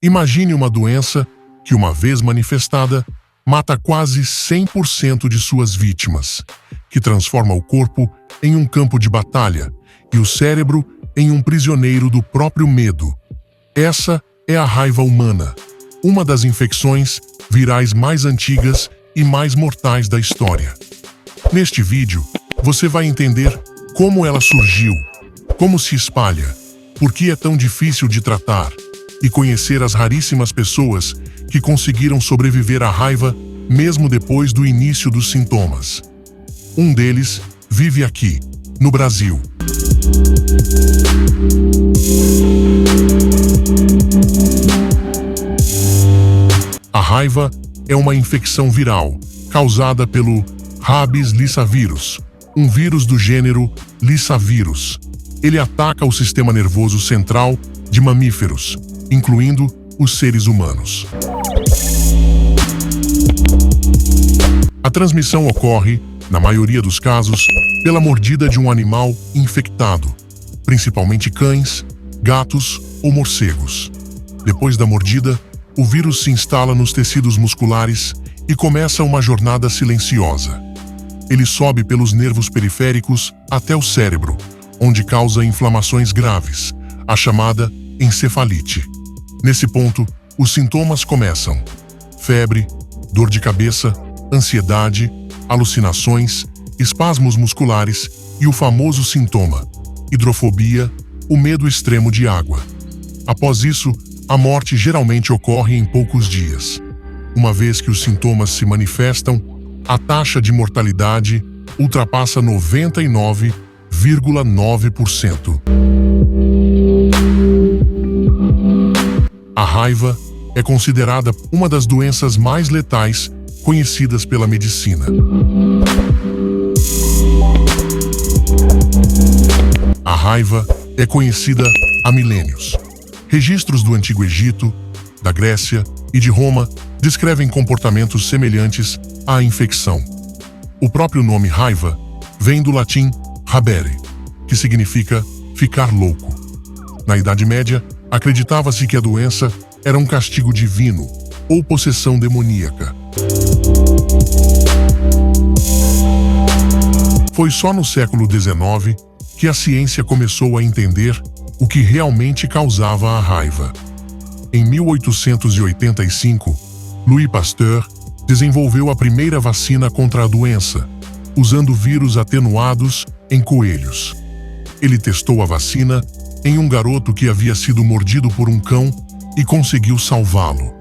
Imagine uma doença que, uma vez manifestada, mata quase 100% de suas vítimas, que transforma o corpo em um campo de batalha e o cérebro em um prisioneiro do próprio medo. Essa é a raiva humana, uma das infecções virais mais antigas e mais mortais da história. Neste vídeo, você vai entender como ela surgiu, como se espalha, por que é tão difícil de tratar e conhecer as raríssimas pessoas que conseguiram sobreviver à raiva mesmo depois do início dos sintomas. Um deles vive aqui, no Brasil. A raiva é uma infecção viral causada pelo Rabies lyssavirus, um vírus do gênero Lyssavirus. Ele ataca o sistema nervoso central de mamíferos, incluindo os seres humanos. A transmissão ocorre, na maioria dos casos, pela mordida de um animal infectado, principalmente cães, gatos ou morcegos. Depois da mordida, o vírus se instala nos tecidos musculares e começa uma jornada silenciosa. Ele sobe pelos nervos periféricos até o cérebro, onde causa inflamações graves, a chamada encefalite. Nesse ponto, os sintomas começam: febre, dor de cabeça, ansiedade, alucinações, espasmos musculares e o famoso sintoma, hidrofobia, o medo extremo de água. Após isso, a morte geralmente ocorre em poucos dias. Uma vez que os sintomas se manifestam, a taxa de mortalidade ultrapassa 99,9%. A raiva é considerada uma das doenças mais letais conhecidas pela medicina. A raiva é conhecida há milênios. Registros do Antigo Egito, da Grécia e de Roma descrevem comportamentos semelhantes à infecção. O próprio nome raiva vem do latim habere, que significa ficar louco. Na Idade Média, acreditava-se que a doença era um castigo divino ou possessão demoníaca. Foi só no século XIX que a ciência começou a entender o que realmente causava a raiva. Em 1885, Louis Pasteur desenvolveu a primeira vacina contra a doença, usando vírus atenuados em coelhos. Ele testou a vacina em um garoto que havia sido mordido por um cão e conseguiu salvá-lo.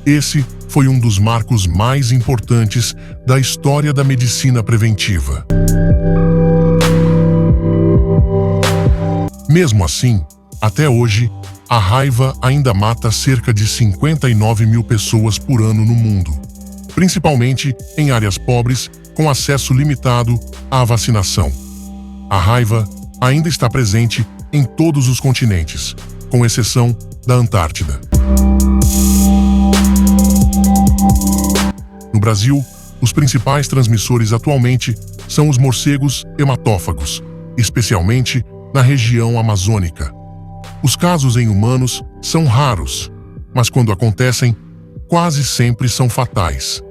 Esse foi um dos marcos mais importantes da história da medicina preventiva. Mesmo assim, até hoje, a raiva ainda mata cerca de 59 mil pessoas por ano no mundo, principalmente em áreas pobres com acesso limitado à vacinação. A raiva ainda está presente em todos os continentes, com exceção da Antártida. No Brasil, os principais transmissores atualmente são os morcegos hematófagos, especialmente na região amazônica. Os casos em humanos são raros, mas quando acontecem, quase sempre são fatais.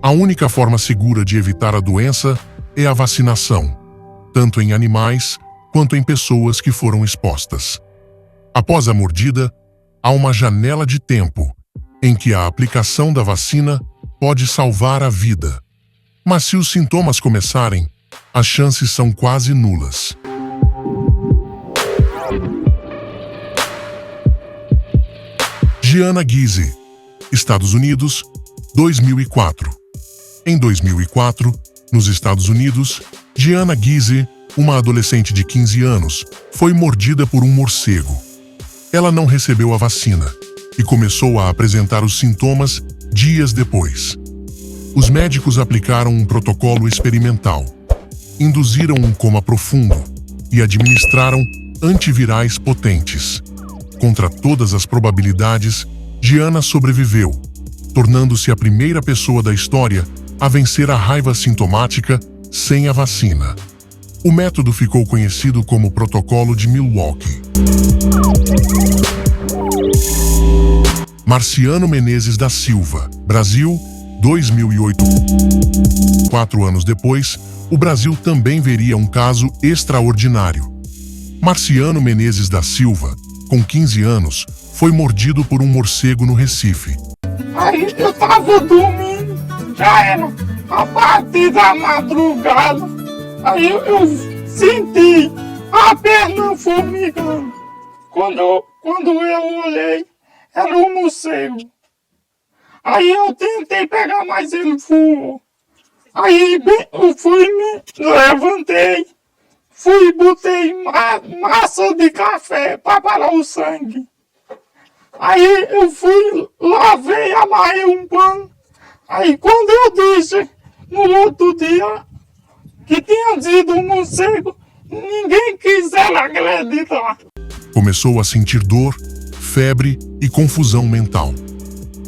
A única forma segura de evitar a doença é a vacinação, tanto em animais quanto em pessoas que foram expostas. Após a mordida, há uma janela de tempo em que a aplicação da vacina pode salvar a vida. Mas se os sintomas começarem, as chances são quase nulas. Gianna Gizzi, Estados Unidos, 2004. Em 2004, nos Estados Unidos, Gianna Gizzi, uma adolescente de 15 anos, foi mordida por um morcego. Ela não recebeu a vacina e começou a apresentar os sintomas dias depois. Os médicos aplicaram um protocolo experimental, induziram um coma profundo e administraram antivirais potentes. Contra todas as probabilidades, Gianna sobreviveu, tornando-se a primeira pessoa da história a vencer a raiva sintomática sem a vacina. O método ficou conhecido como Protocolo de Milwaukee. Marciano Menezes da Silva, Brasil, 2008. 4 anos depois, o Brasil também veria um caso extraordinário. Marciano Menezes da Silva, com 15 anos, foi mordido por um morcego no Recife. Aí eu tava dormindo, já era a partir da madrugada. Aí eu senti a perna formigando. Quando eu olhei, era um morcego. Aí eu tentei pegar, mas ele voou. Aí eu me levantei, botei massa de café para parar o sangue. Aí eu lavei, amarrei um pano. Aí quando eu disse no outro dia que tinha sido um morcego, ninguém quis acreditar. Começou a sentir dor, febre e confusão mental.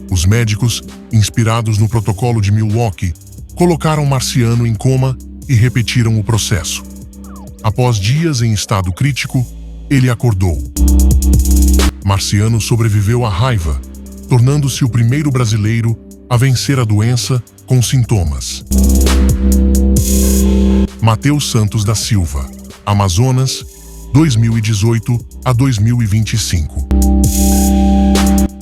Os médicos, inspirados no protocolo de Milwaukee, colocaram Marciano em coma e repetiram o processo. Após dias em estado crítico, ele acordou. Marciano sobreviveu à raiva, tornando-se o primeiro brasileiro a vencer a doença com sintomas. Matheus Santos da Silva, Amazonas, 2018 a 2025.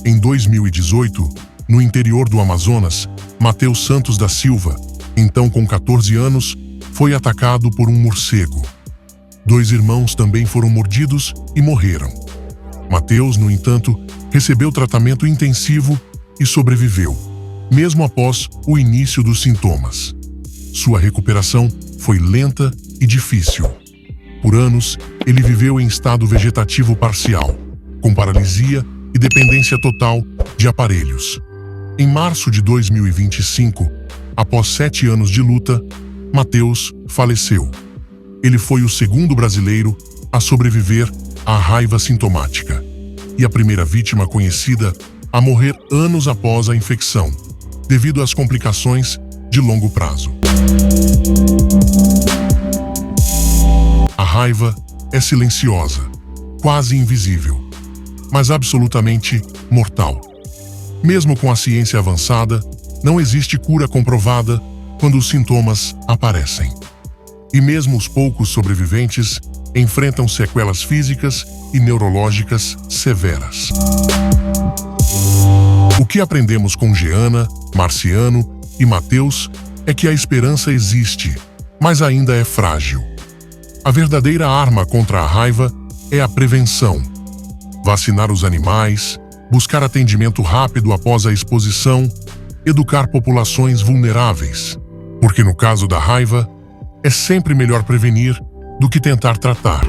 Em 2018, no interior do Amazonas, Matheus Santos da Silva, então com 14 anos, foi atacado por um morcego. 2 irmãos também foram mordidos e morreram. Matheus, no entanto, recebeu tratamento intensivo e sobreviveu, mesmo após o início dos sintomas. Sua recuperação foi lenta e difícil. Por anos, ele viveu em estado vegetativo parcial, com paralisia e dependência total de aparelhos. Em março de 2025, após 7 anos de luta, Matheus faleceu. Ele foi o segundo brasileiro a sobreviver à raiva sintomática e a primeira vítima conhecida a morrer anos após a infecção, devido às complicações de longo prazo. A raiva é silenciosa, quase invisível, mas absolutamente mortal. Mesmo com a ciência avançada, não existe cura comprovada quando os sintomas aparecem. E mesmo os poucos sobreviventes enfrentam sequelas físicas e neurológicas severas. O que aprendemos com Jeana, Marciano e Matheus é que a esperança existe, mas ainda é frágil. A verdadeira arma contra a raiva é a prevenção. Vacinar os animais, buscar atendimento rápido após a exposição, educar populações vulneráveis, porque no caso da raiva, é sempre melhor prevenir do que tentar tratar.